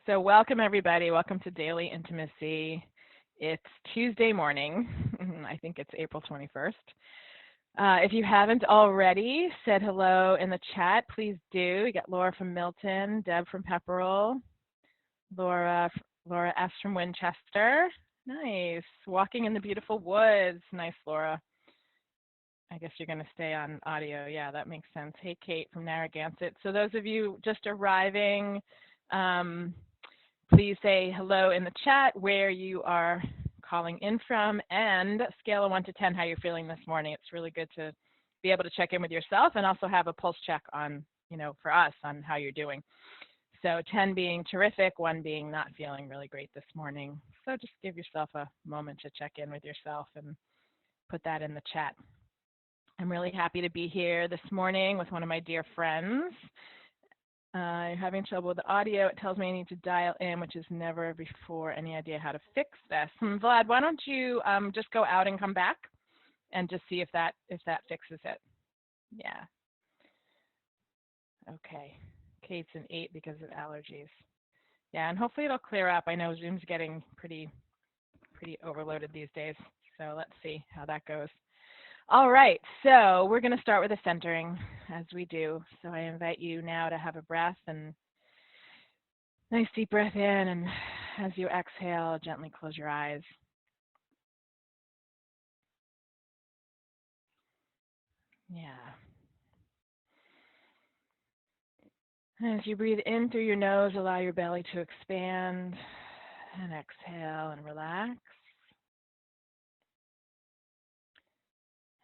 So welcome everybody. Welcome to Daily Intimacy. It's Tuesday morning. I think it's April 21st. If you haven't already said hello in the chat, please do. We got Laura from Milton, Deb from Pepperell, Laura S from Winchester. Nice. Walking in the beautiful woods. Nice, Laura. I guess you're going to stay on audio. Yeah, that makes sense. Hey, Kate from Narragansett. So those of you just arriving, please say hello in the chat where you are calling in from and scale of 1 to 10 how you're feeling this morning. It's really good to be able to check in with yourself and also have a pulse check on, for us on how you're doing. So 10 being terrific, 1 being not feeling really great this morning. So just give yourself a moment to check in with yourself and put that in the chat. I'm really happy to be here this morning with one of my dear friends. You're having trouble with the audio. It tells me I need to dial in, which is never before. Any idea how to fix this? Vlad, why don't you just go out and come back and just see if that fixes it? Yeah. Okay. Kate's an 8 because of allergies. Yeah, and hopefully it'll clear up. I know Zoom's getting pretty overloaded these days. So let's see how that goes. All right, so we're going to start with a centering, as we do. So I invite you now to have a breath and nice deep breath in, and as you exhale, gently close your eyes. Yeah. And as you breathe in through your nose, allow your belly to expand, and exhale and relax.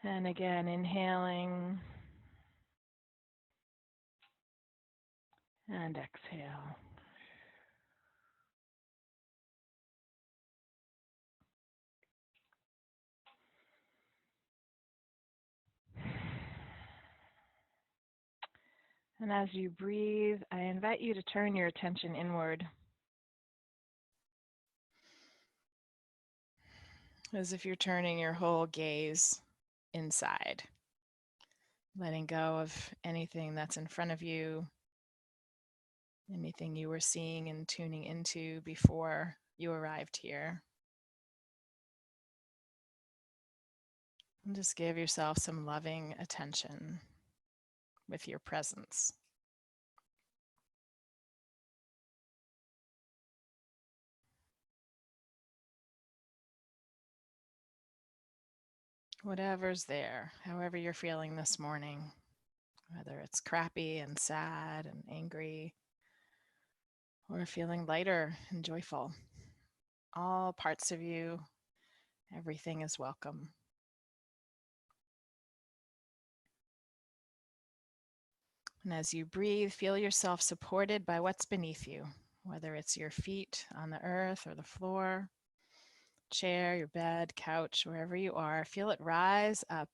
And again, inhaling and exhale. And as you breathe, I invite you to turn your attention inward, as if you're turning your whole gaze inside, letting go of anything that's in front of you, anything you were seeing and tuning into before you arrived here. And just give yourself some loving attention with your presence. Whatever's there, however you're feeling this morning, whether it's crappy and sad and angry, or feeling lighter and joyful, all parts of you, everything is welcome. And as you breathe, feel yourself supported by what's beneath you, whether it's your feet on the earth or the floor, chair, your bed, couch, wherever you are. Feel it rise up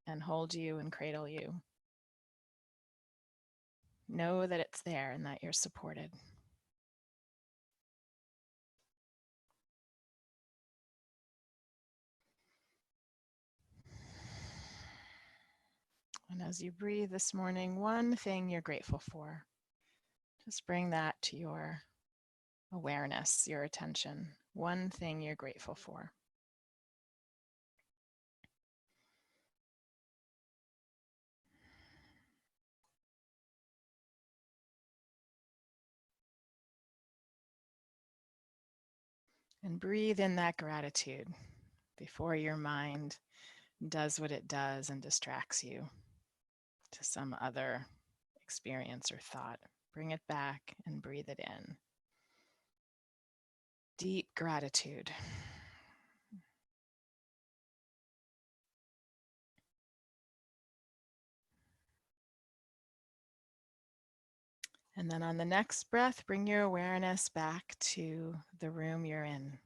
and hold you and cradle you. Know that it's there and that you're supported. And as you breathe this morning, one thing you're grateful for, just bring that to your awareness, your attention. One thing you're grateful for. And breathe in that gratitude before your mind does what it does and distracts you to some other experience or thought. Bring it back and breathe it in. Deep gratitude. And then on the next breath, bring your awareness back to the room you're in.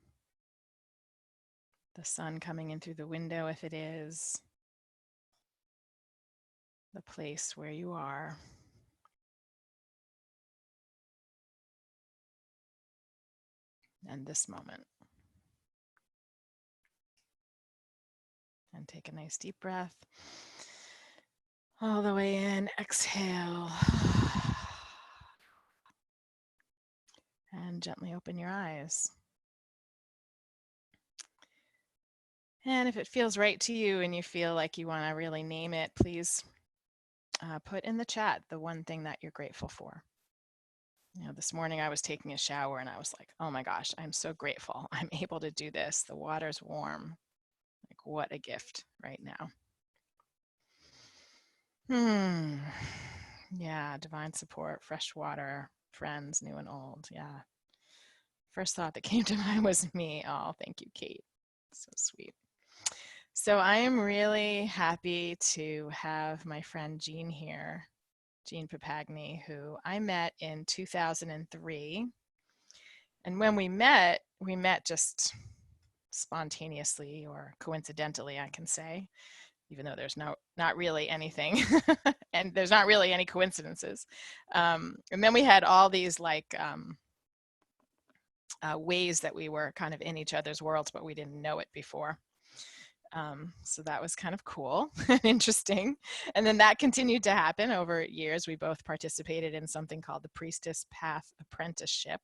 The sun coming in through the window, if it is, the place where you are. And this moment. And take a nice deep breath. All the way in, exhale. And gently open your eyes. And if it feels right to you and you feel like you want to really name it, please put in the chat the one thing that you're grateful for. This morning I was taking a shower and I was like, oh my gosh, I'm so grateful. I'm able to do this. The water's warm. Like, what a gift right now. Yeah, divine support, fresh water, friends, new and old. Yeah. First thought that came to mind was me. Oh, thank you, Kate. So sweet. So I am really happy to have my friend Jean here, Jean Papagni, who I met in 2003. And when we met just spontaneously or coincidentally, I can say, even though there's not really anything and there's not really any coincidences. And then we had all these like ways that we were kind of in each other's worlds, but we didn't know it before. So that was kind of cool and interesting. And then that continued to happen over years. We both participated in something called the Priestess Path Apprenticeship,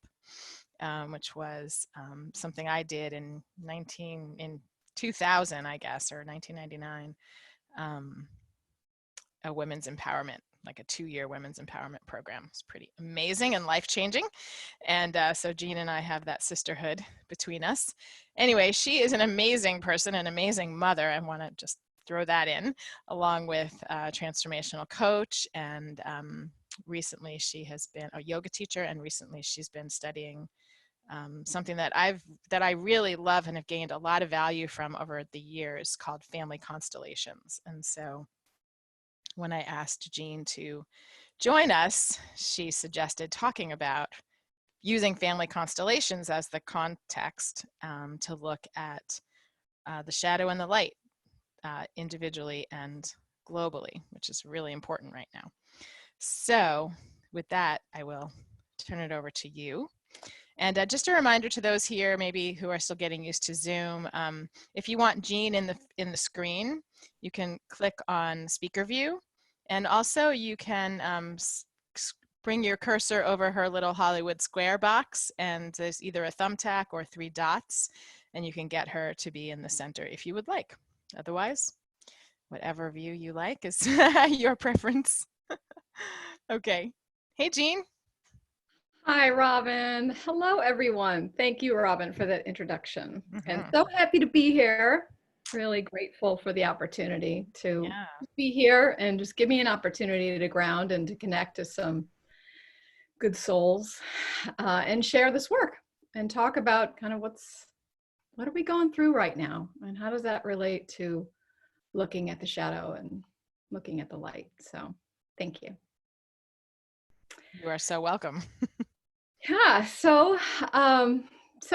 which was something I did in 2000, I guess, or 1999, a women's empowerment, like a 2-year women's empowerment program. It's pretty amazing and life-changing. And so Jean and I have that sisterhood between us. Anyway, she is an amazing person, an amazing mother. I want to just throw that in, along with a transformational coach. And recently she has been a yoga teacher, and recently she's been studying something that I really love and have gained a lot of value from over the years, called family constellations. And so when I asked Jean to join us, she suggested talking about using family constellations as the context to look at the shadow and the light individually and globally, which is really important right now. So with that, I will turn it over to you. And just a reminder to those here, maybe who are still getting used to Zoom, if you want Jean in the screen, you can click on speaker view, and also you can bring your cursor over her little Hollywood square box, and there's either a thumbtack or 3 dots, and you can get her to be in the center if you would like. Otherwise, whatever view you like is your preference. Okay. Hey, Jean. Hi, Robyn. Hello, everyone. Thank you, Robyn, for that introduction. And so happy to be here. Really grateful for the opportunity to be here and just give me an opportunity to ground and to connect to some good souls and share this work and talk about kind of what are we going through right now, and how does that relate to looking at the shadow and looking at the light. So thank you. You are so welcome. Yeah, so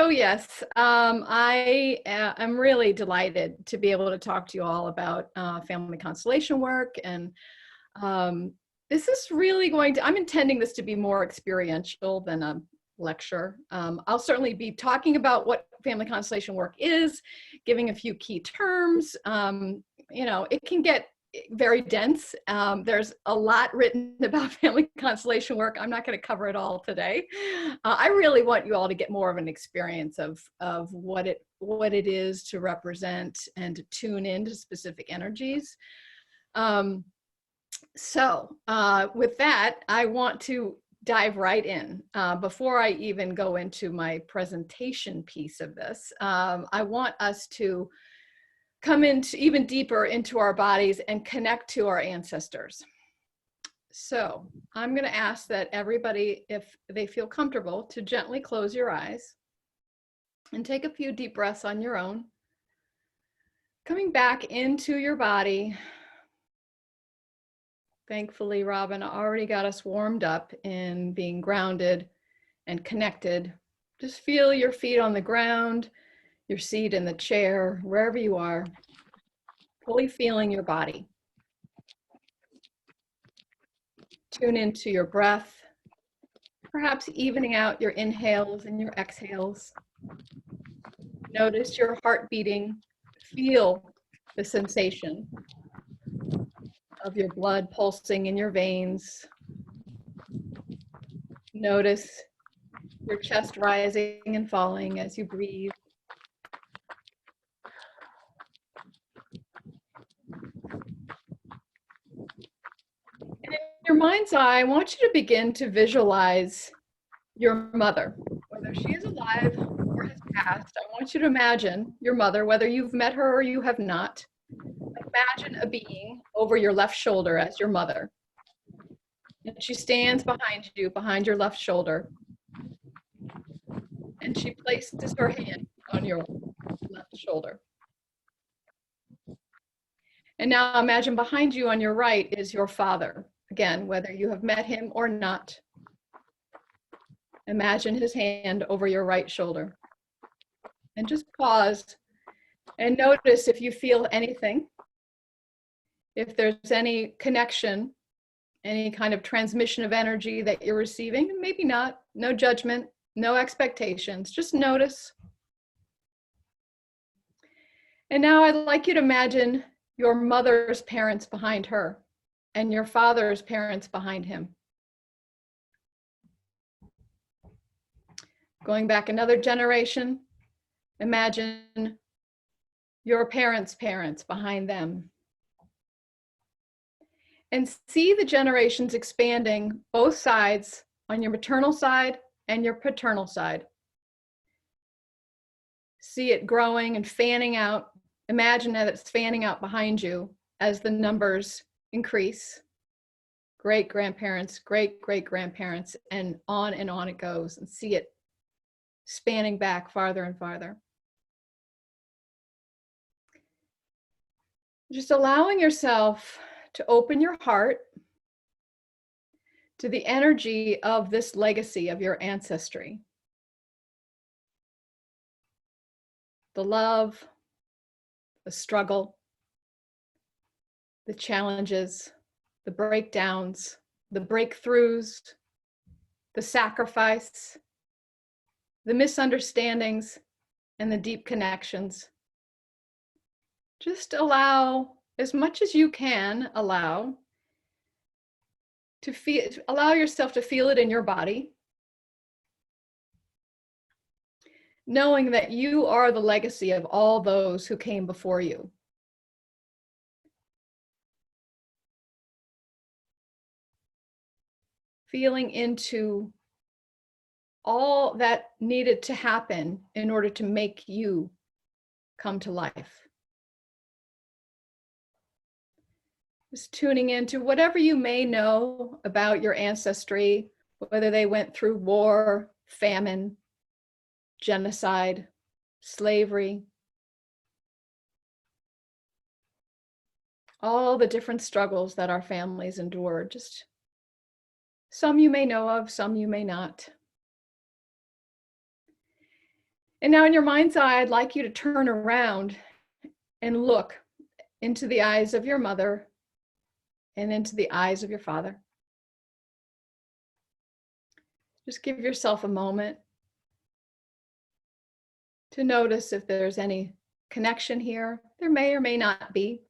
yes, I am really delighted to be able to talk to you all about family constellation work, and this is really I'm intending this to be more experiential than a lecture. I'll certainly be talking about what family constellation work is, giving a few key terms. It can get very dense. There's a lot written about family constellation work. I'm not going to cover it all today. I really want you all to get more of an experience of what it is to represent and to tune into specific energies. So with that, I want to dive right in. Before I even go into my presentation piece of this, I want us to come into even deeper into our bodies and connect to our ancestors. So I'm going to ask that everybody, if they feel comfortable, to gently close your eyes and take a few deep breaths on your own. Coming back into your body. Thankfully, Robyn already got us warmed up in being grounded and connected. Just feel your feet on the ground, your seat in the chair, wherever you are, fully feeling your body. Tune into your breath, perhaps evening out your inhales and your exhales. Notice your heart beating. Feel the sensation of your blood pulsing in your veins. Notice Your chest rising and falling as you breathe. And in your mind's eye, I want you to begin to visualize your mother, whether she is alive or has passed. I want you to imagine your mother, whether you've met her or you have not. Imagine a being over your left shoulder as your mother. And she stands behind you, behind your left shoulder. And she places her hand on your left shoulder. And now imagine behind you on your right is your father. Again, whether you have met him or not, imagine his hand over your right shoulder. And just pause and notice if you feel anything, if there's any connection, any kind of transmission of energy that you're receiving, and maybe not, no judgment, no expectations, just notice. And now I'd like you to imagine your mother's parents behind her and your father's parents behind him. Going back another generation, imagine your parents' parents behind them. And see the generations expanding both sides, on your maternal side and your paternal side. See it growing and fanning out. Imagine that it's fanning out behind you as the numbers increase. Great-grandparents, great-great-grandparents, and on it goes. And see it spanning back farther and farther. Just allowing yourself to open your heart to the energy of this legacy of your ancestry. The love, the struggle, the challenges, the breakdowns, the breakthroughs, the sacrifice, the misunderstandings, and the deep connections. Just allow, as much as you can, allow yourself to feel it in your body, knowing that you are the legacy of all those who came before you. Feeling into all that needed to happen in order to make you come to life. Just tuning into whatever you may know about your ancestry, whether they went through war, famine, genocide, slavery, all the different struggles that our families endured. Just some you may know of, some you may not. And now in your mind's eye, I'd like you to turn around and look into the eyes of your mother and into the eyes of your father. Just give yourself a moment to notice if there's any connection here. There may or may not be.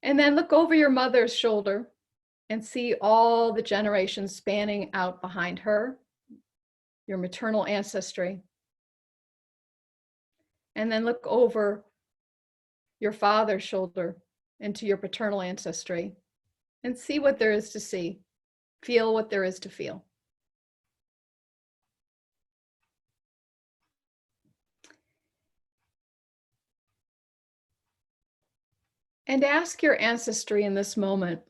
And then look over your mother's shoulder and see all the generations spanning out behind her, your maternal ancestry. And then look over your father's shoulder into your paternal ancestry and see what there is to see. Feel what there is to feel. And ask your ancestry in this moment,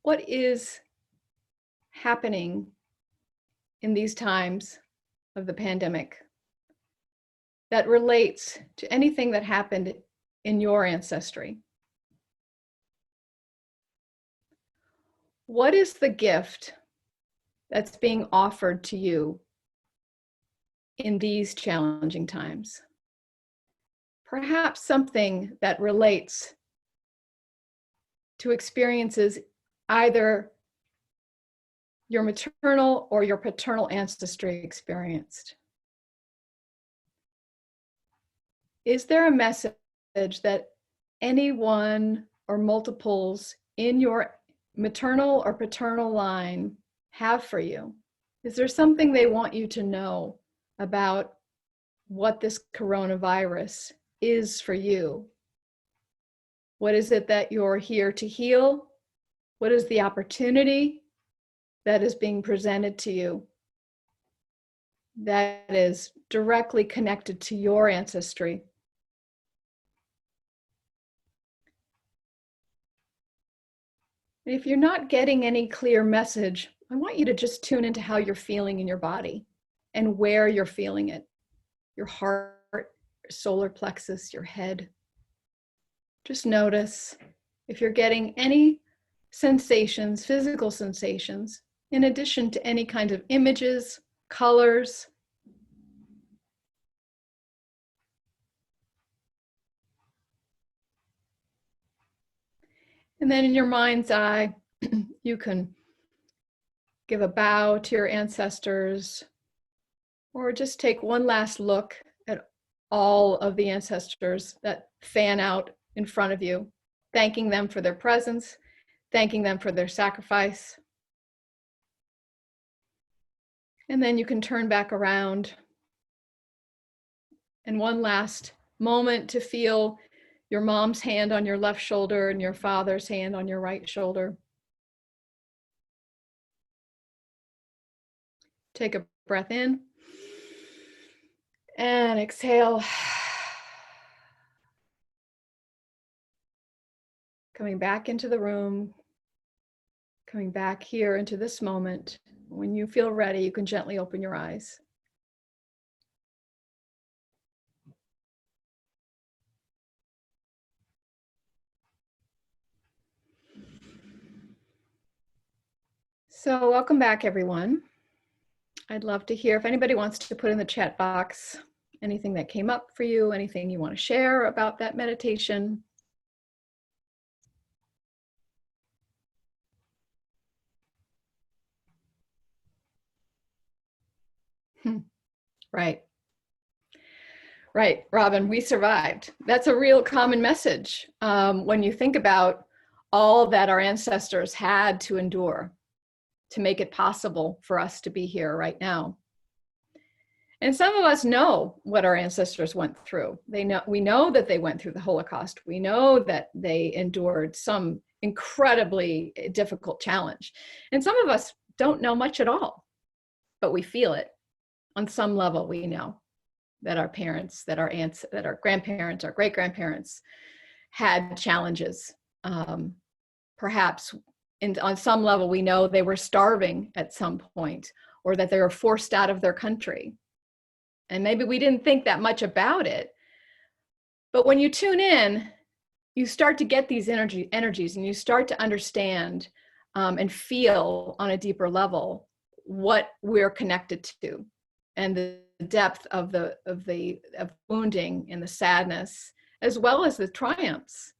what is happening in these times of the pandemic that relates to anything that happened in your ancestry? What is the gift that's being offered to you in these challenging times? Perhaps something that relates to experiences either your maternal or your paternal ancestry experienced. Is there a message that anyone or multiples in your maternal or paternal line have for you? Is there something they want you to know about what this coronavirus is for you? What is it that you're here to heal? What is the opportunity that is being presented to you that is directly connected to your ancestry? If you're not getting any clear message, I want you to just tune into how you're feeling in your body and where you're feeling it. Your heart, your solar plexus, your head. Just notice if you're getting any sensations, physical sensations, in addition to any kind of images, colors. And then in your mind's eye, you can give a bow to your ancestors, or just take one last look at all of the ancestors that fan out in front of you, thanking them for their presence, thanking them for their sacrifice. And then you can turn back around. And one last moment to feel your mom's hand on your left shoulder and your father's hand on your right shoulder. Take a breath in and exhale. Coming back into the room, coming back here into this moment. When you feel ready, you can gently open your eyes. So welcome back, everyone. I'd love to hear if anybody wants to put in the chat box anything that came up for you, anything you want to share about that meditation. Right. Right, Robyn, we survived. That's a real common message when you think about all that our ancestors had to endure to make it possible for us to be here right now. And some of us know what our ancestors went through. We know that they went through the Holocaust. We know that they endured some incredibly difficult challenge. And some of us don't know much at all, but we feel it. On some level, we know that our parents, that our aunts, that our grandparents, our great-grandparents had challenges. Perhaps on some level, we know they were starving at some point, or that they were forced out of their country. And maybe we didn't think that much about it. But when you tune in, you start to get these energies, and you start to understand and feel on a deeper level what we're connected to, and the depth of wounding and the sadness, as well as the triumphs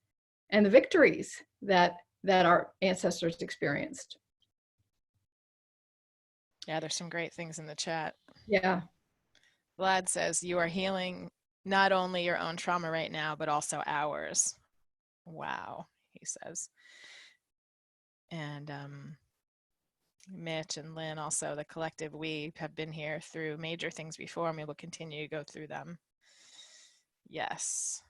and the victories that our ancestors experienced. Yeah, there's some great things in the chat. Yeah. Vlad says, you are healing not only your own trauma right now, but also ours. Wow, he says. And Mitch and Lynn also, the collective, we have been here through major things before, and we will continue to go through them. Yes.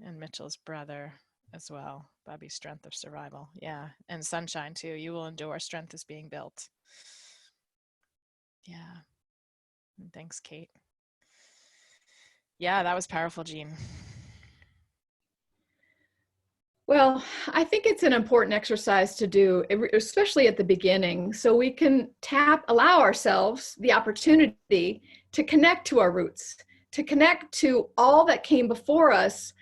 And Mitchell's brother as well, Bobby's strength of survival. Yeah, and Sunshine too. You will endure, strength is being built. Yeah. And thanks, Kate. Yeah, that was powerful, Jean. Well, I think it's an important exercise to do, especially at the beginning, so we can allow ourselves the opportunity to connect to our roots, to connect to all that came before us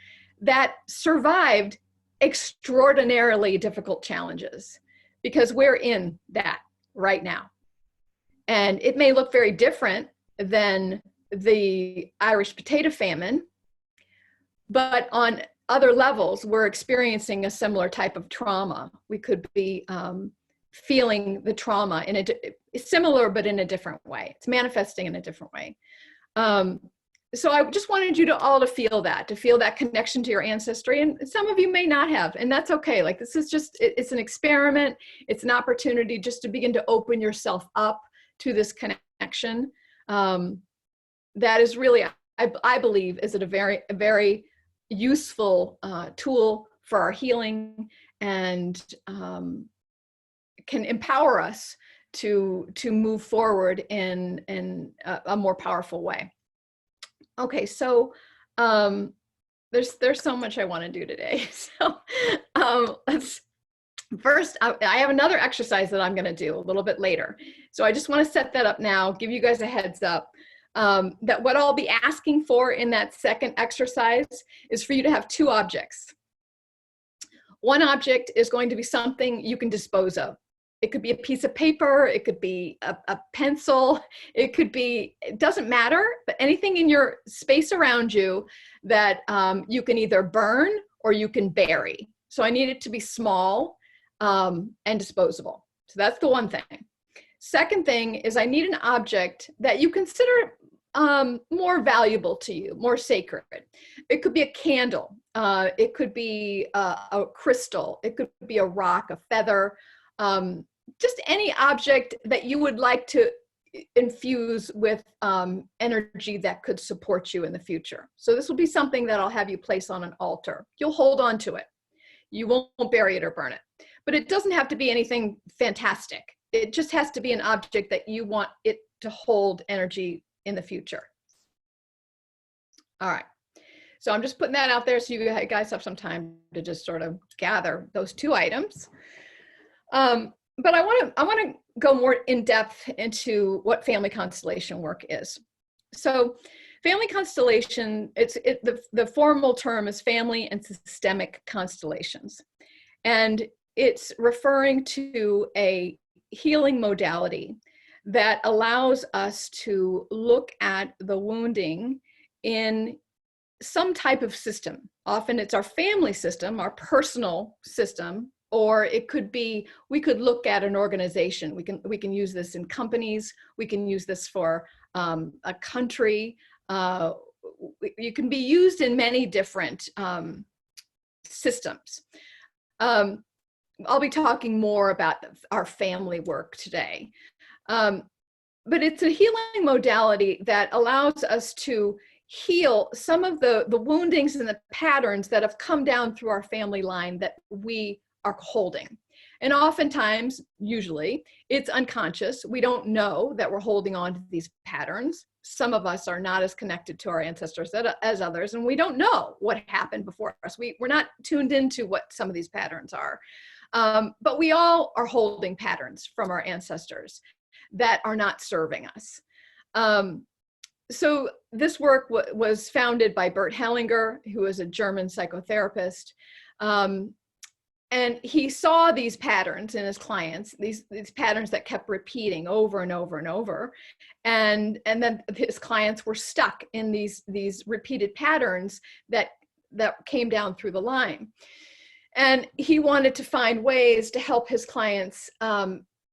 that survived extraordinarily difficult challenges, because we're in that right now. And it may look very different than the Irish potato famine, but on other levels, we're experiencing a similar type of trauma. We could be feeling the trauma in similar, but in a different way. It's manifesting in a different way. so I just wanted you to all to feel that connection to your ancestry. And some of you may not have, and that's okay. Like, this is just, it's an experiment. It's an opportunity just to begin to open yourself up to this connection. That is really, I believe, is a very useful tool for our healing, and can empower us to move forward in a more powerful way. Okay, so there's so much I want to do today. So let's first, I have another exercise that I'm going to do a little bit later. So I just want to set that up now, give you guys a heads up that what I'll be asking for in that second exercise is for you to have two objects. One object is going to be something you can dispose of. It could be a piece of paper, it could be a pencil, it could be, it doesn't matter, but anything in your space around you that you can either burn or you can bury. So I need it to be small and disposable. So that's the one thing. Second thing is I need an object that you consider more valuable to you, more sacred. It could be a candle, it could be a crystal, it could be a rock, a feather, just any object that you would like to infuse with energy that could support you in the future. So this will be something that I'll have you place on an altar. You'll hold on to it. You won't bury it or burn it. But it doesn't have to be anything fantastic. It just has to be an object that you want it to hold energy in the future. All right. So I'm just putting that out there so you guys have some time to just sort of gather those two items. But I want to go more in depth into what family constellation work is. So family constellation, the formal term is family and systemic constellations. And it's referring to a healing modality that allows us to look at the wounding in some type of system. Often it's our family system, our personal system, or it could be, we could look at an organization. We can use this in companies. We can use this for a country. You can be used in many different systems. I'll be talking more about our family work today. But it's a healing modality that allows us to heal some of the woundings and the patterns that have come down through our family line that we are holding. And oftentimes, usually, it's unconscious. We don't know that we're holding on to these patterns. Some of us are not as connected to our ancestors as others, and we don't know what happened before us. We're not tuned into what some of these patterns are. But we all are holding patterns from our ancestors that are not serving us. So this work was founded by Bert Hellinger, who is a German psychotherapist. And he saw these patterns in his clients, these patterns that kept repeating over and over and over. And then his clients were stuck in these repeated patterns that came down through the line. And he wanted to find ways to help his clients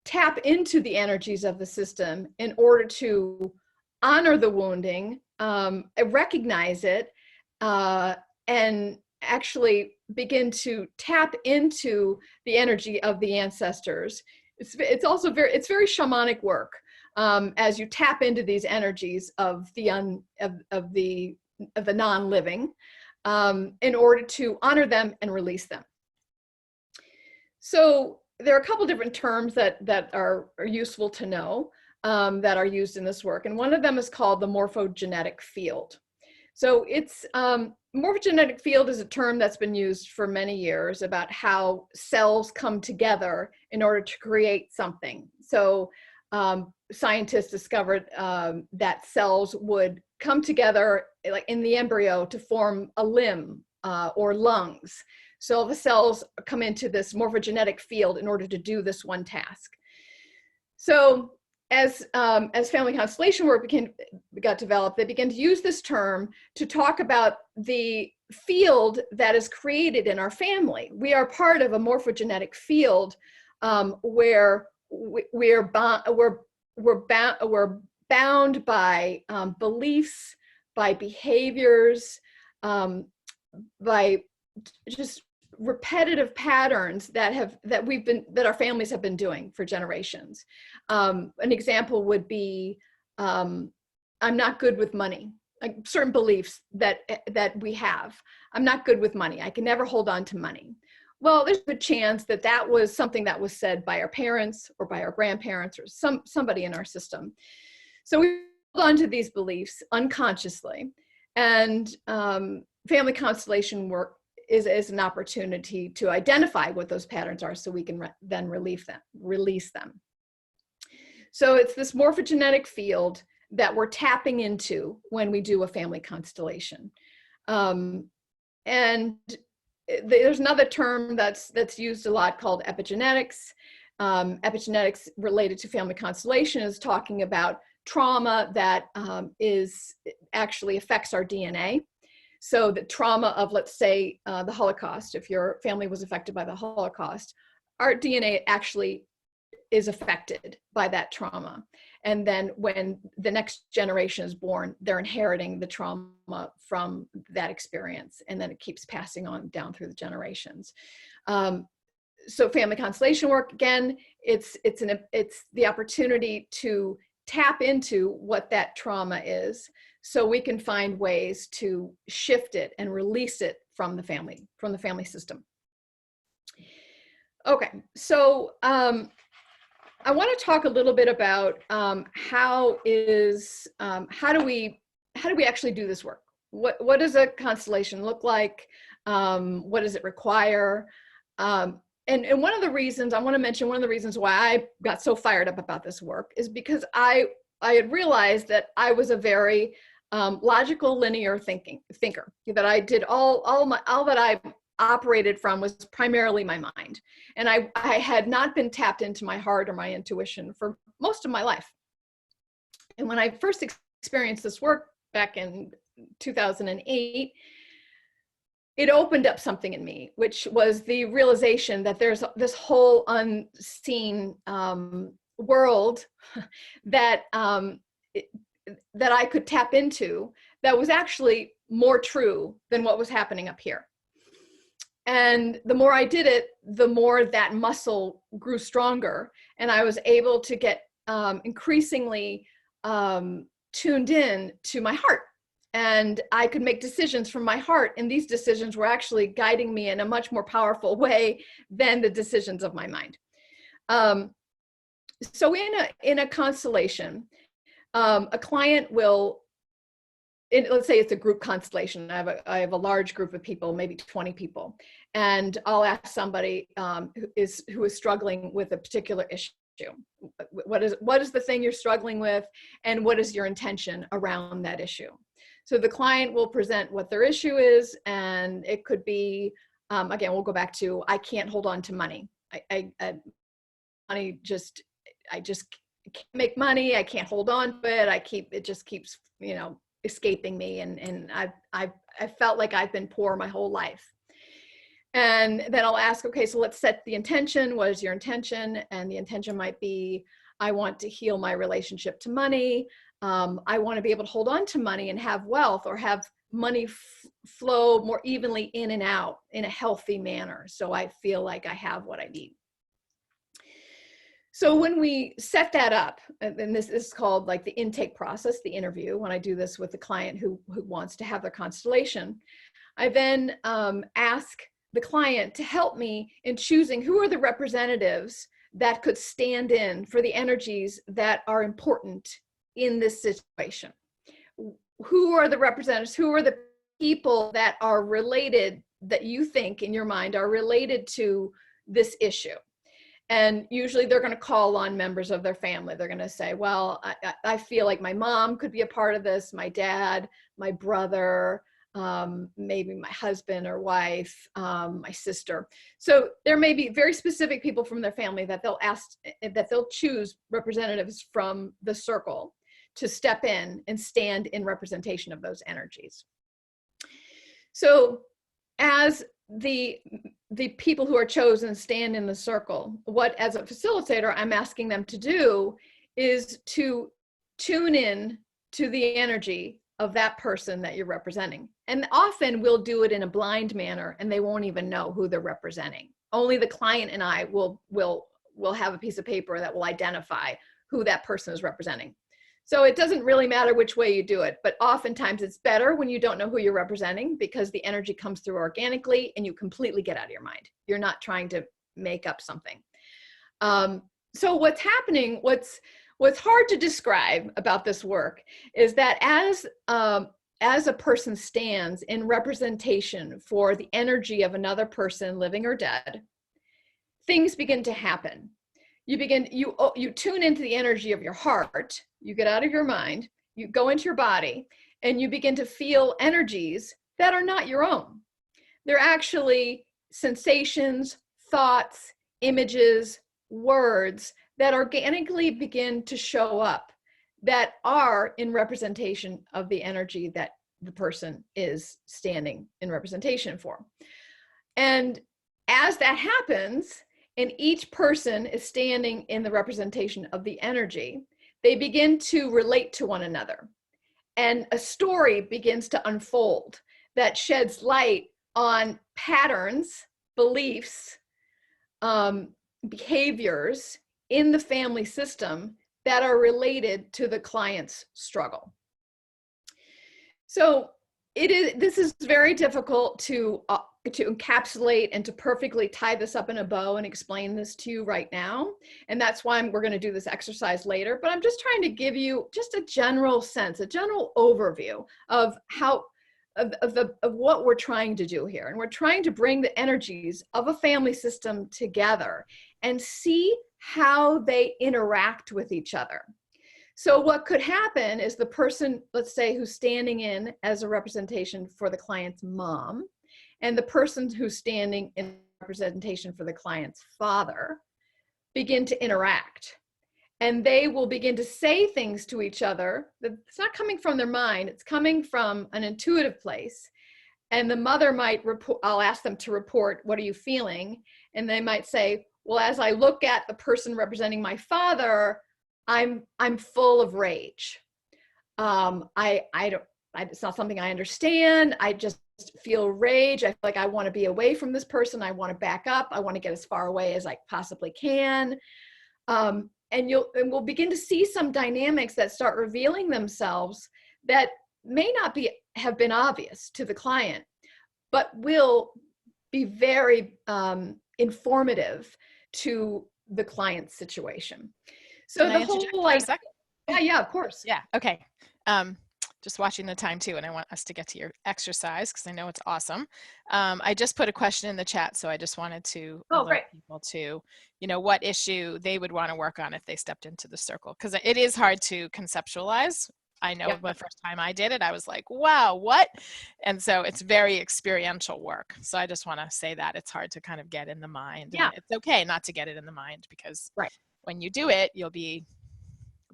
tap into the energies of the system in order to honor the wounding, recognize it, and actually begin to tap into the energy of the ancestors. It's also very shamanic work as you tap into these energies of the non-living in order to honor them and release them. So there are a couple different terms that are useful to know that are used in this work, and one of them is called the morphogenetic field. So it's morphogenetic field is a term that's been used for many years about how cells come together in order to create something. So scientists discovered that cells would come together like in the embryo to form a limb or lungs. So the cells come into this morphogenetic field in order to do this one task. So as family constellation work got developed, they began to use this term to talk about the field that is created in our family. We are part of a morphogenetic field where we're bound by beliefs, by behaviors, by just repetitive patterns that our families have been doing for generations. An example would be, I'm not good with money. Like certain beliefs that we have. I'm not good with money. I can never hold on to money. Well, there's a chance that that was something that was said by our parents or by our grandparents or somebody in our system. So we hold on to these beliefs unconsciously, and family constellation work is an opportunity to identify what those patterns are, so we can then release them. So it's this morphogenetic field that we're tapping into when we do a family constellation. And there's another term that's used a lot called epigenetics. Epigenetics related to family constellation is talking about trauma that actually affects our DNA. So the trauma of, let's say, the Holocaust, if your family was affected by the Holocaust, our DNA actually is affected by that trauma. And then when the next generation is born, they're inheriting the trauma from that experience. And then it keeps passing on down through the generations. So family constellation work, again, it's the opportunity to tap into what that trauma is, so we can find ways to shift it and release it from the family system. Okay, so I want to talk a little bit about how do we actually do this work? What does a constellation look like? What does it require? And one of the reasons I want to mention, one of the reasons why I got so fired up about this work is because I had realized that I was a very logical, linear thinker. That I did all that I operated from was primarily my mind, and I had not been tapped into my heart or my intuition for most of my life. And when I first experienced this work back in 2008, it opened up something in me, which was the realization that there's this whole unseen world that that I could tap into that was actually more true than what was happening up here. And the more I did it, the more that muscle grew stronger, and I was able to get increasingly tuned in to my heart. And I could make decisions from my heart, and these decisions were actually guiding me in a much more powerful way than the decisions of my mind. So in a constellation, a client will, let's say it's a group constellation. I have a large group of people, maybe 20 people, and I'll ask somebody who is struggling with a particular issue. What is the thing you're struggling with, and what is your intention around that issue? So the client will present what their issue is, and it could be, again, we'll go back to, I can't hold on to money. I just can't make money. I can't hold on to it. It just keeps, escaping me. And I felt like I've been poor my whole life. And then I'll ask, okay, so let's set the intention. What is your intention? And the intention might be, I want to heal my relationship to money. I want to be able to hold on to money and have wealth, or have money flow more evenly in and out in a healthy manner, so I feel like I have what I need. So when we set that up, and this is called like the intake process, the interview, when I do this with the client who wants to have their constellation, I then ask the client to help me in choosing who are the representatives that could stand in for the energies that are important in this situation. Who are the representatives? Who are the people that are related, that you think in your mind are related to this issue? And usually they're going to call on members of their family. They're going to say, well, I feel like my mom could be a part of this, my dad, my brother, maybe my husband or wife, my sister. So there may be very specific people from their family that they'll choose representatives from the circle to step in and stand in representation of those energies. So as the people who are chosen stand in the circle, what, as a facilitator, I'm asking them to do is to tune in to the energy of that person that you're representing. And often we'll do it in a blind manner and they won't even know who they're representing. Only the client and I will have a piece of paper that will identify who that person is representing. So it doesn't really matter which way you do it, but oftentimes it's better when you don't know who you're representing because the energy comes through organically and you completely get out of your mind. You're not trying to make up something. So what's happening, what's hard to describe about this work is that as a person stands in representation for the energy of another person, living or dead, things begin to happen. You tune into the energy of your heart, you get out of your mind, you go into your body, and you begin to feel energies that are not your own. They're actually sensations, thoughts, images, words that organically begin to show up that are in representation of the energy that the person is standing in representation for. And as that happens, and each person is standing in the representation of the energy, they begin to relate to one another. And a story begins to unfold that sheds light on patterns, beliefs, behaviors in the family system that are related to the client's struggle. So this is very difficult to encapsulate and to perfectly tie this up in a bow and explain this to you right now. And that's why we're going to do this exercise later. But I'm just trying to give you just a general sense, a general overview of how of what we're trying to do here. And we're trying to bring the energies of a family system together and see how they interact with each other. So what could happen is the person, let's say, who's standing in as a representation for the client's mom, and the person who's standing in representation for the client's father begin to interact. And they will begin to say things to each other that it's not coming from their mind, it's coming from an intuitive place. And the mother might report, I'll ask them to report, what are you feeling? And they might say, well, as I look at the person representing my father, I'm full of rage. It's not something I understand. I just feel rage. I feel like I want to be away from this person. I want to back up. I want to get as far away as I possibly can. And we'll begin to see some dynamics that start revealing themselves that may not have been obvious to the client, but will be very informative to the client's situation. So Can the whole, like, yeah, of course. Yeah. Okay. Just watching the time too, and I want us to get to your exercise because I know it's awesome. I just put a question in the chat, so I just wanted to alert people to, what issue they would want to work on if they stepped into the circle, because it is hard to conceptualize. I know the first time I did it, I was like, wow, what? And so it's very experiential work. So I just want to say that it's hard to kind of get in the mind. Yeah. And it's okay not to get it in the mind, because when you do it, you'll be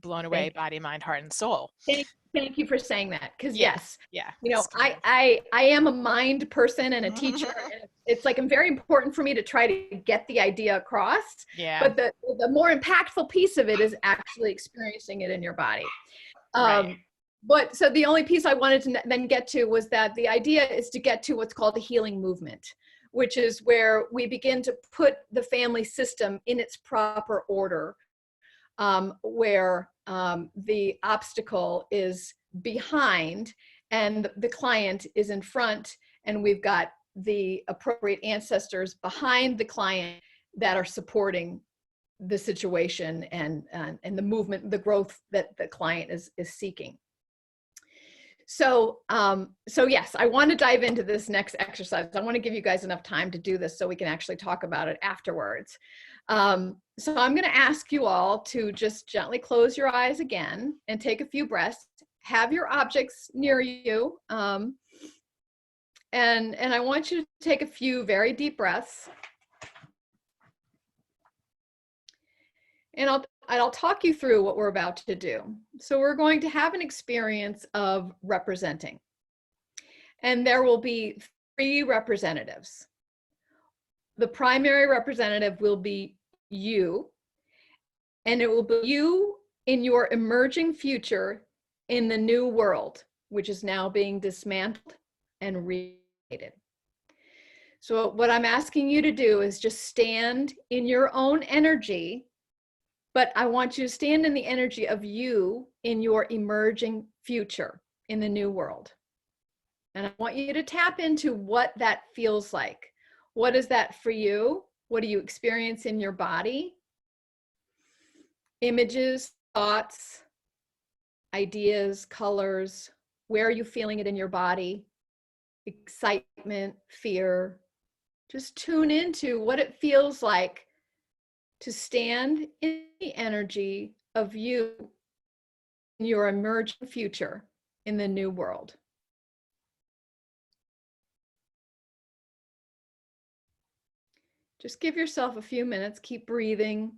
blown away, body, mind, heart, and soul. Thank you for saying that. Because I am a mind person and a teacher. And it's like, very important for me to try to get the idea across. Yeah. But the more impactful piece of it is actually experiencing it in your body. But so the only piece I wanted to then get to was that the idea is to get to what's called a healing movement, which is where we begin to put the family system in its proper order, where the obstacle is behind and the client is in front, and we've got the appropriate ancestors behind the client that are supporting the situation and the movement, the growth that the client is seeking. So yes, I want to dive into this next exercise. I want to give you guys enough time to do this so we can actually talk about it afterwards. So I'm going to ask you all to just gently close your eyes again and take a few breaths. Have your objects near you. And I want you to take a few very deep breaths. And I'll talk you through what we're about to do. So we're going to have an experience of representing. And there will be 3 representatives. The primary representative will be you, and it will be you in your emerging future in the new world which is now being dismantled and recreated. So what I'm asking you to do is just stand in your own energy, but I want you to stand in the energy of you in your emerging future in the new world. And I want you to tap into what that feels like. What is that for you? What do you experience in your body? Images, thoughts, ideas, colors. Where are you feeling it in your body? Excitement, fear. Just tune into what it feels like to stand in the energy of you in your emerging future in the new world. Just give yourself a few minutes, keep breathing.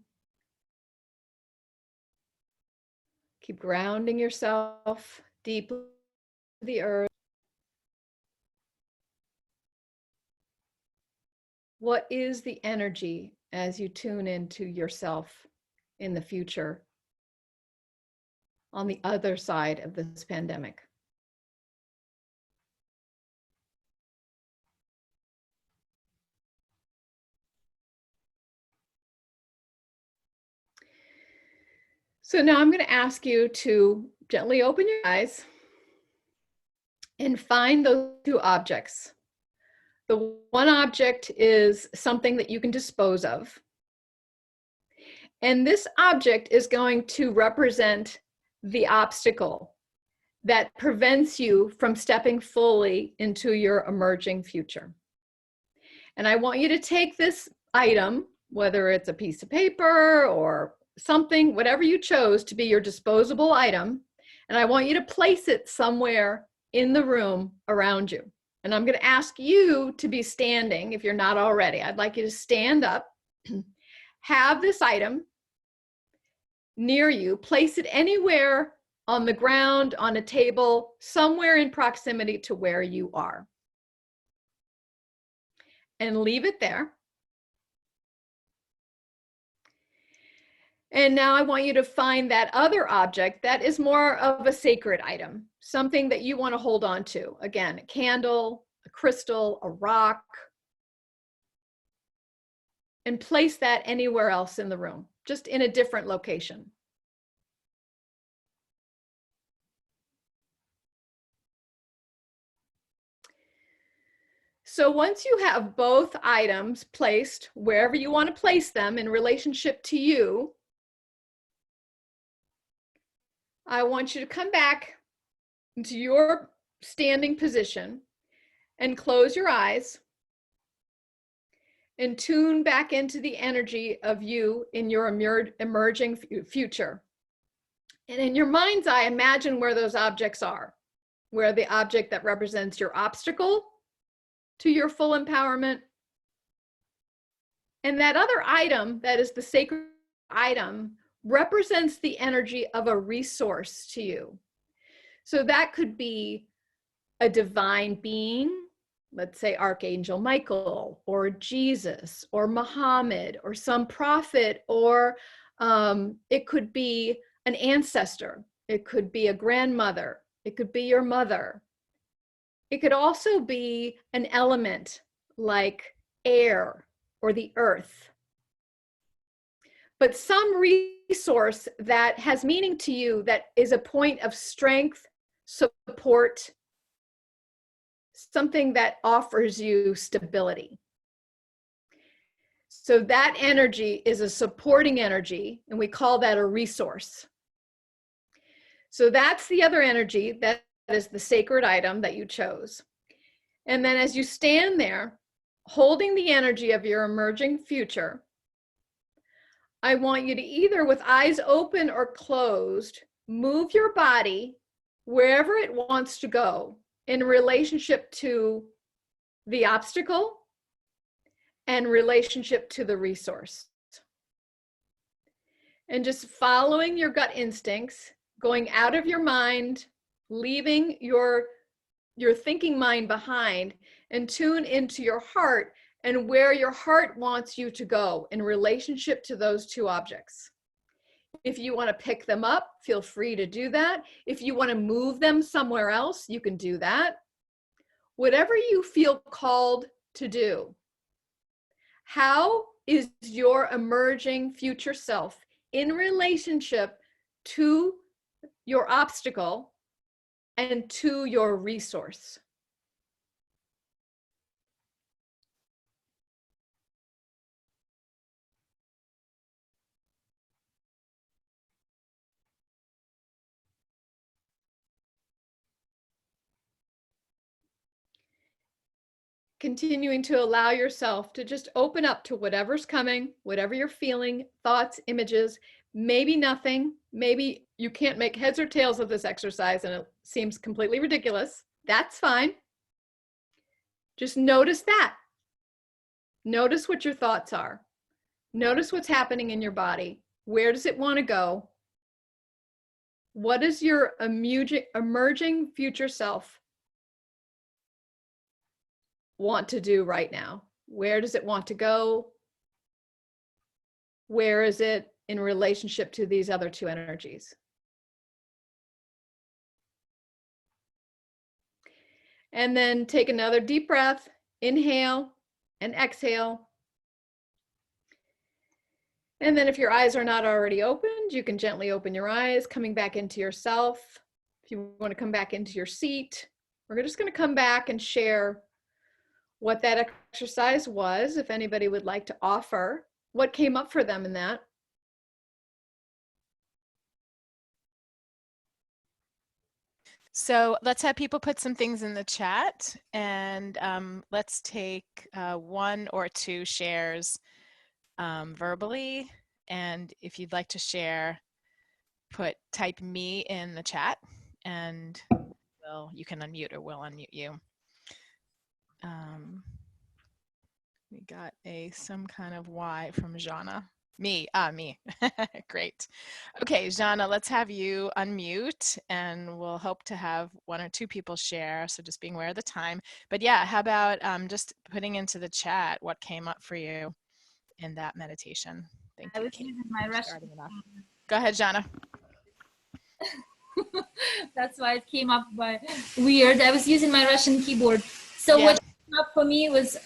Keep grounding yourself deeply to the earth. What is the energy as you tune into yourself in the future on the other side of this pandemic? So now I'm going to ask you to gently open your eyes and find those two objects. The one object is something that you can dispose of. And this object is going to represent the obstacle that prevents you from stepping fully into your emerging future. And I want you to take this item, whether it's a piece of paper or something, whatever you chose to be your disposable item, and I want you to place it somewhere in the room around you. And I'm going to ask you to be standing if you're not already. I'd like you to stand up, have this item near you, place it anywhere on the ground, on a table, somewhere in proximity to where you are. And leave it there. And now I want you to find that other object that is more of a sacred item, something that you want to hold on to. Again, a candle, a crystal, a rock, and place that anywhere else in the room, just in a different location. So once you have both items placed wherever you want to place them in relationship to you, I want you to come back into your standing position and close your eyes and tune back into the energy of you in your emerging future. And in your mind's eye, imagine where those objects are, where the object that represents your obstacle to your full empowerment, and that other item that is the sacred item represents the energy of a resource to you. So that could be a divine being, let's say Archangel Michael or Jesus or Muhammad or some prophet, or it could be an ancestor. It could be a grandmother. It could be your mother. It could also be an element like air or the earth. But some resource that has meaning to you, that is a point of strength, support, something that offers you stability. So that energy is a supporting energy, and we call that a resource. So that's the other energy, that is the sacred item that you chose. And then as you stand there, holding the energy of your emerging future, I want you to, either with eyes open or closed, move your body wherever it wants to go in relationship to the obstacle and relationship to the resource. And just following your gut instincts, going out of your mind, leaving your thinking mind behind, and tune into your heart and where your heart wants you to go in relationship to those two objects. If you want to pick them up, feel free to do that. If you want to move them somewhere else, you can do that. Whatever you feel called to do. How is your emerging future self in relationship to your obstacle and to your resource? Continuing to allow yourself to just open up to whatever's coming, whatever you're feeling, thoughts, images, maybe nothing. Maybe you can't make heads or tails of this exercise and it seems completely ridiculous. That's fine. Just notice that. Notice what your thoughts are. Notice what's happening in your body. Where does it want to go? What is your emerging future self want to do right now? Where does it want to go? Where is it in relationship to these other two energies? And then take another deep breath, inhale and exhale. And then if your eyes are not already opened, you can gently open your eyes, coming back into yourself. If you want to come back into your seat, we're just going to come back and share what that exercise was, if anybody would like to offer what came up for them in that. So let's have people put some things in the chat, and let's take 1 or 2 shares verbally. And if you'd like to share, type me in the chat, and you can unmute or we'll unmute you. We got some kind of Y from Jana. Me. Great. Okay, Jana, let's have you unmute, and we'll hope to have 1 or 2 people share, so just being aware of the time. But yeah, how about just putting into the chat what came up for you in that meditation? Thank you. I was using my Russian. Go ahead, Jana. That's why it came up by weird. I was using my Russian keyboard. So Yeah. what came up for me was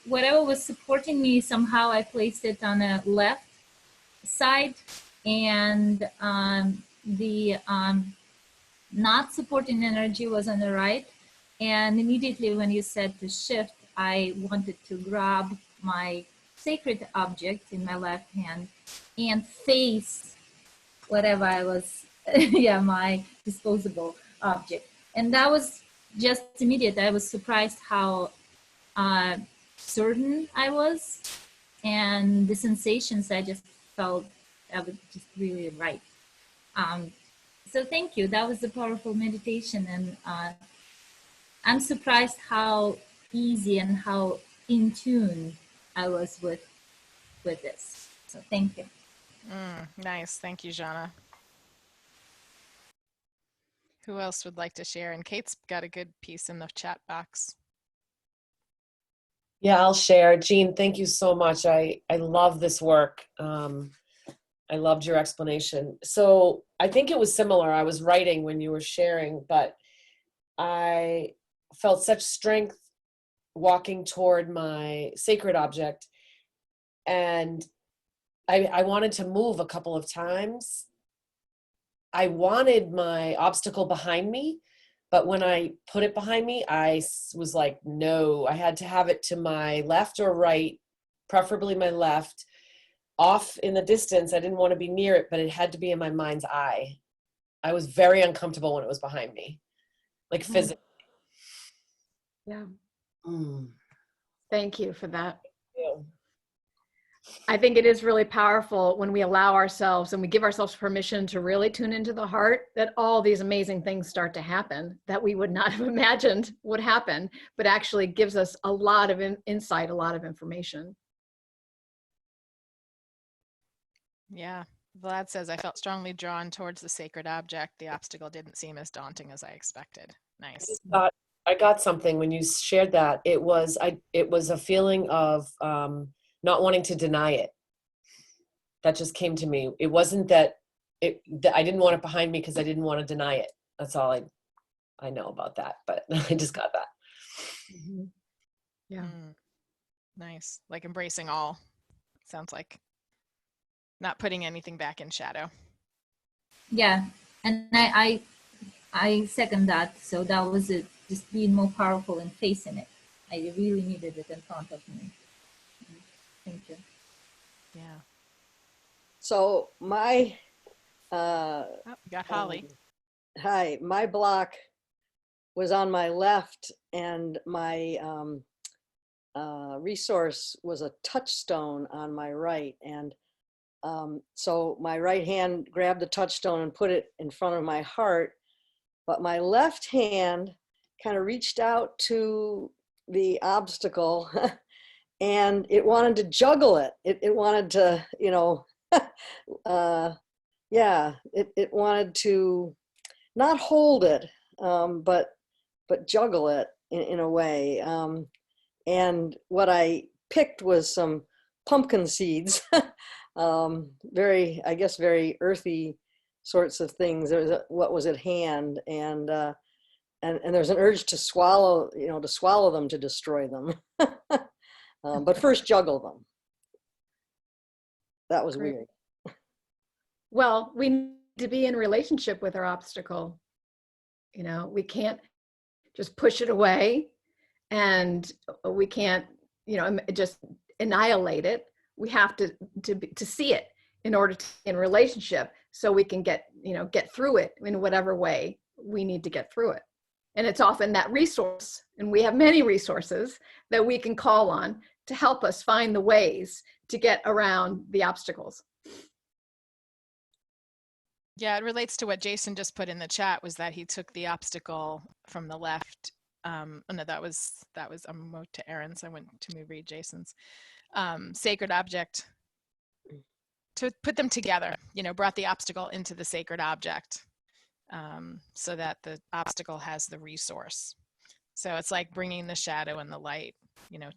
whatever was supporting me, somehow I placed it on the left side, and the not supporting energy was on the right. And immediately when you said to shift, I wanted to grab my sacred object in my left hand and face whatever I was, my disposable object. And that was just immediate. I was surprised how certain I was, and the sensations I just felt I was just really right. So thank you. That was a powerful meditation, and I'm surprised how easy and how in tune I was with this. So thank you. Nice. Thank you, Jana. Who else would like to share? And Kate's got a good piece in the chat box. Yeah, I'll share. Jean, thank you so much. I love this work. I loved your explanation. So I think it was similar. I was writing when you were sharing, but I felt such strength walking toward my sacred object. And I wanted to move a couple of times. I wanted my obstacle behind me, but when I put it behind me, I was like, no, I had to have it to my left or right, preferably my left, off in the distance. I didn't want to be near it, but it had to be in my mind's eye. I was very uncomfortable when it was behind me, like physically. Yeah. Mm. Thank you for that. Yeah. I think it is really powerful when we allow ourselves and we give ourselves permission to really tune into the heart, that all these amazing things start to happen that we would not have imagined would happen, but actually gives us a lot of insight, a lot of information. Yeah. Vlad says, I felt strongly drawn towards the sacred object. The obstacle didn't seem as daunting as I expected. Nice. I got something when you shared that. It was a feeling of not wanting to deny it. That just came to me. It wasn't that that I didn't want it behind me because I didn't want to deny it. That's all I know about that, but I just got that. Mm-hmm. Yeah. Nice. Like embracing all. Sounds like not putting anything back in shadow. Yeah, and I second that. So that was it, just being more powerful and facing it. I really needed it in front of me. Thank you. Yeah. So my Oh, you got Holly. hi, my block was on my left, and my resource was a touchstone on my right. And so my right hand grabbed the touchstone and put it in front of my heart, but my left hand kind of reached out to the obstacle and it wanted to juggle it. It wanted to, it wanted to not hold it, but juggle it in a way. And what I picked was some pumpkin seeds, very earthy sorts of things. There was what was at hand, and there's an urge to swallow them, to destroy them. But first juggle them. That was Great. weird. Well, we need to be in relationship with our obstacle. We can't just push it away, and we can't, just annihilate it. We have to see it in order to be in relationship, so we can get through it in whatever way we need to get through it. And it's often that resource, and we have many resources that we can call on to help us find the ways to get around the obstacles. Yeah, it relates to what Jason just put in the chat, was that he took the obstacle from the left. No, that was to Aaron's. I went to read Jason's. Sacred object, to put them together, brought the obstacle into the sacred object, so that the obstacle has the resource. So it's like bringing the shadow and the light,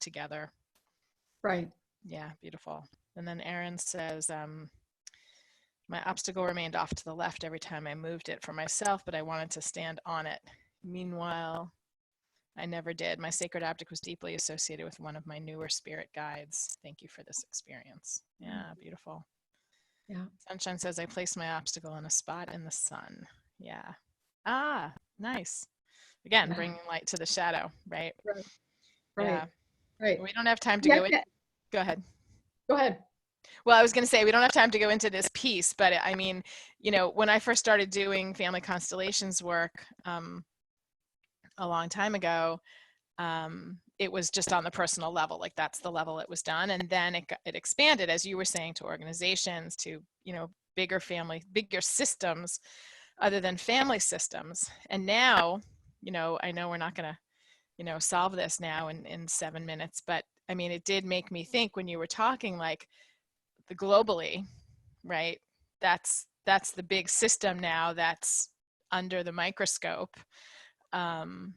together. Right. Yeah, beautiful. And then Aaron says, my obstacle remained off to the left every time I moved it for myself, but I wanted to stand on it. Meanwhile, I never did. My sacred object was deeply associated with one of my newer spirit guides. Thank you for this experience. Yeah, beautiful. Yeah. Sunshine says, I placed my obstacle in a spot in the sun. Yeah. Ah, nice. Again, Yeah. bringing light to the shadow, right? Right. Yeah. Right. We don't have time to go in. Go ahead. Go ahead. Well, I was going to say, we don't have time to go into this piece, but I mean, when I first started doing family constellations work a long time ago, it was just on the personal level, like that's the level it was done. And then it expanded, as you were saying, to organizations, to, bigger systems other than family systems. And now, I know we're not going to, solve this now in 7 minutes, but I mean, it did make me think when you were talking, like, the globally, right? That's the big system now that's under the microscope. And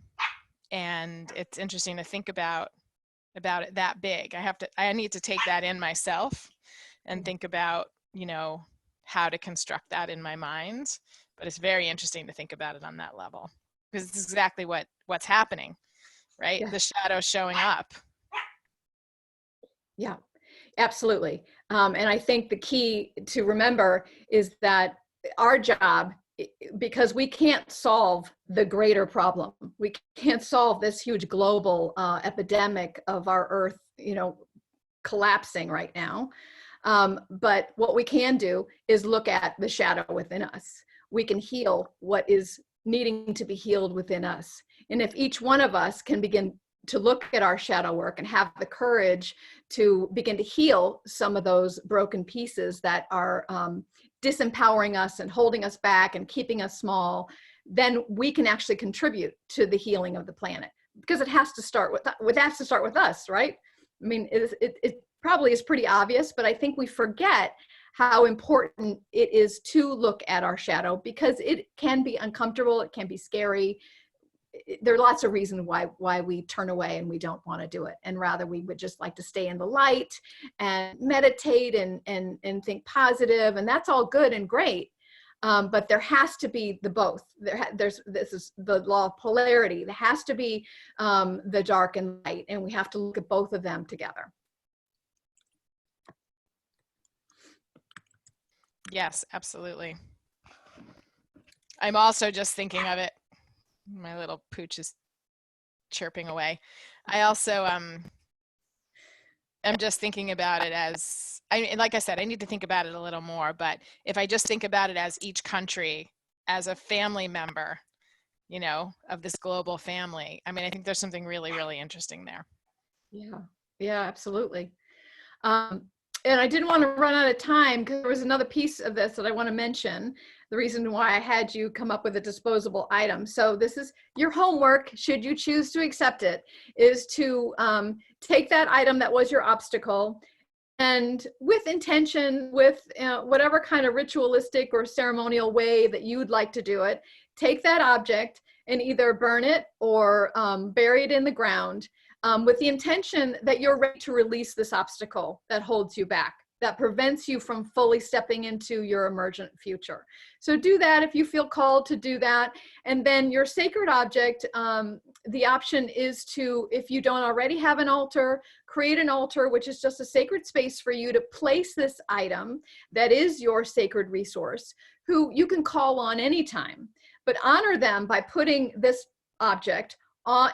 it's interesting to think about it that big. I need to take that in myself and think about, how to construct that in my mind. But it's very interesting to think about it on that level, because it's exactly what's happening, right? Yeah. The shadow showing up. Yeah, absolutely. And I think the key to remember is that our job, because we can't solve the greater problem, we can't solve this huge global epidemic of our earth, collapsing right now. But what we can do is look at the shadow within us. We can heal what is needing to be healed within us. And if each one of us can begin to look at our shadow work and have the courage to begin to heal some of those broken pieces that are disempowering us and holding us back and keeping us small, then we can actually contribute to the healing of the planet, because it has to start with us, right? I mean, it probably is pretty obvious, but I think we forget how important it is to look at our shadow, because it can be uncomfortable, it can be scary. there are lots of reasons why we turn away and we don't want to do it. And rather we would just like to stay in the light and meditate and think positive. And that's all good and great. But there has to be the both. This is the law of polarity. There has to be the dark and light, and we have to look at both of them together. Yes, absolutely. I'm also just thinking of it. My little pooch is chirping away. I also I'm just thinking about it as, like I said, I need to think about it a little more, but if I just think about it as each country as a family member, you know, of this global family, I mean, I think there's something really, really interesting there. Yeah, absolutely. And I didn't want to run out of time because there was another piece of this that I want to mention. The reason why I had you come up with a disposable item. So this is your homework, should you choose to accept it, is to take that item that was your obstacle and with intention, with whatever kind of ritualistic or ceremonial way that you would like to do it, take that object and either burn it or bury it in the ground. With the intention that you're ready to release this obstacle that holds you back, that prevents you from fully stepping into your emergent future. So do that if you feel called to do that. And then your sacred object, the option is to, if you don't already have an altar, create an altar, which is just a sacred space for you to place this item that is your sacred resource, who you can call on anytime, but honor them by putting this object on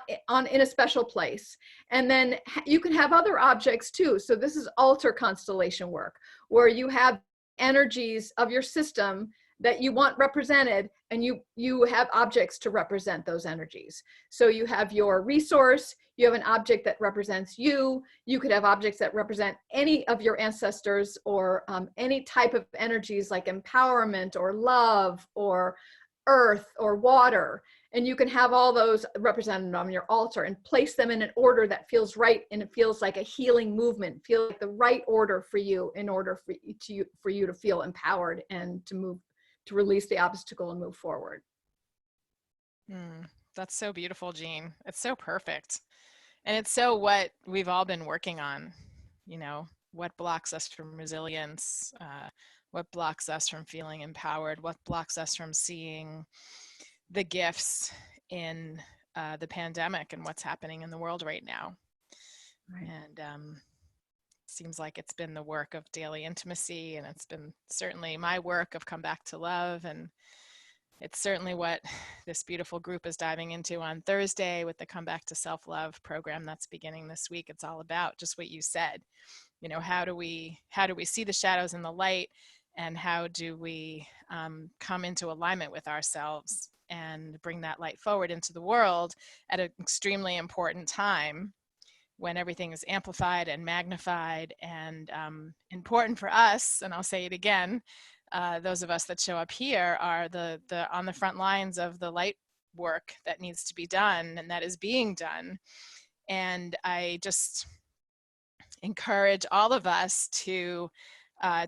in a special place. And then you can have other objects too. So this is altar constellation work, where you have energies of your system that you want represented, and you have objects to represent those energies. So you have your resource, you have an object that represents you. You could have objects that represent any of your ancestors, or any type of energies like empowerment or love or earth or water. And you can have all those represented on your altar and place them in an order that feels right, and it feels like a healing movement, feel like the right order for you, in order for you to feel empowered and to release the obstacle and move forward. That's so beautiful, Jean. It's so perfect. And it's so what we've all been working on, you know, what blocks us from resilience, what blocks us from feeling empowered, what blocks us from seeing the gifts in the pandemic and what's happening in the world right now. Right. And seems like it's been the work of daily intimacy, and it's been certainly my work of Come Back to Love, and it's certainly what this beautiful group is diving into on Thursday with the Come Back to Self-Love program that's beginning this week. It's all about just what you said, you know, how do we see the shadows and the light, and how do we come into alignment with ourselves and bring that light forward into the world at an extremely important time when everything is amplified and magnified, and important for us. And I'll say it again, those of us that show up here are the on the front lines of the light work that needs to be done, and that is being done. And I just encourage all of us to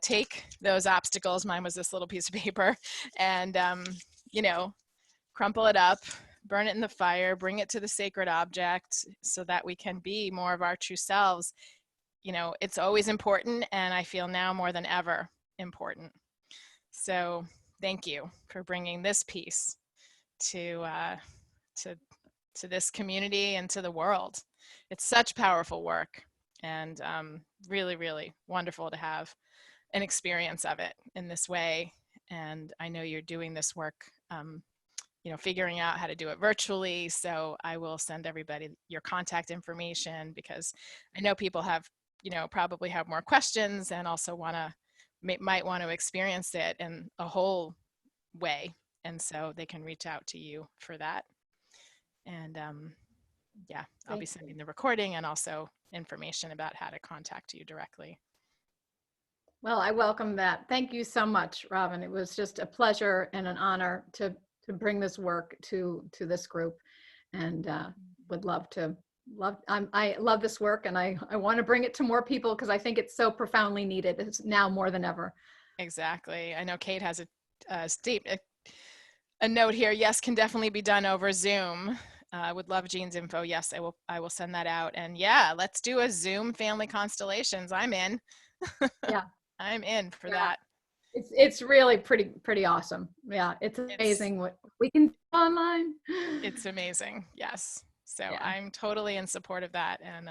take those obstacles, mine was this little piece of paper, and you know, crumple it up, burn it in the fire, bring it to the sacred object so that we can be more of our true selves. You know, it's always important, and I feel now more than ever important. So thank you for bringing this piece to this community and to the world. It's such powerful work, and really, really wonderful to have an experience of it in this way. And I know you're doing this work, you know, figuring out how to do it virtually. So I will send everybody your contact information, because I know people have, you know, probably have more questions and also might want to experience it in a whole way. And so they can reach out to you for that. And yeah, I'll be sending the recording and also information about how to contact you directly. Well, I welcome that. Thank you so much, Robyn. It was just a pleasure and an honor to bring this work to this group, and would love to I love this work, and I want to bring it to more people because I think it's so profoundly needed. It's now more than ever. Exactly. I know Kate has a note here. Yes, can definitely be done over Zoom. I would love Jean's info. Yes, I will send that out. And yeah, let's do a Zoom family constellations. I'm in. Yeah. I'm in for Yeah. that. It's really pretty awesome. Yeah, it's amazing what we can do online. It's amazing. Yes. So Yeah. I'm totally in support of that, and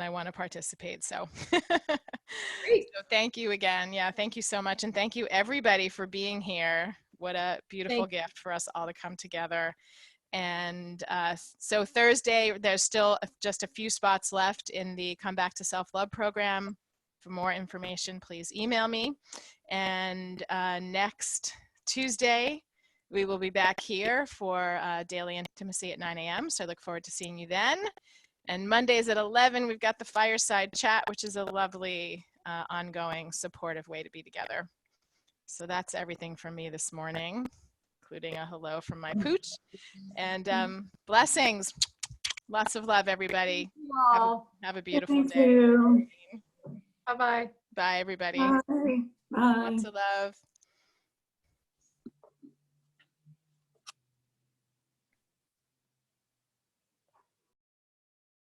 I want to participate. So, Great. so thank you again. Yeah, thank you so much, and thank you everybody for being here. What a beautiful gift for us all to come together. And so Thursday, there's still just a few spots left in the Come Back to Self-Love program. For more information, please email me. And next Tuesday, we will be back here for Daily Intimacy at 9 a.m. So I look forward to seeing you then. And Mondays at 11, we've got the Fireside Chat, which is a lovely, ongoing, supportive way to be together. So that's everything from me this morning, including a hello from my pooch. And blessings. Lots of love, everybody. Have a beautiful day. Bye-bye. Bye, everybody. Bye. Bye. Lots of love.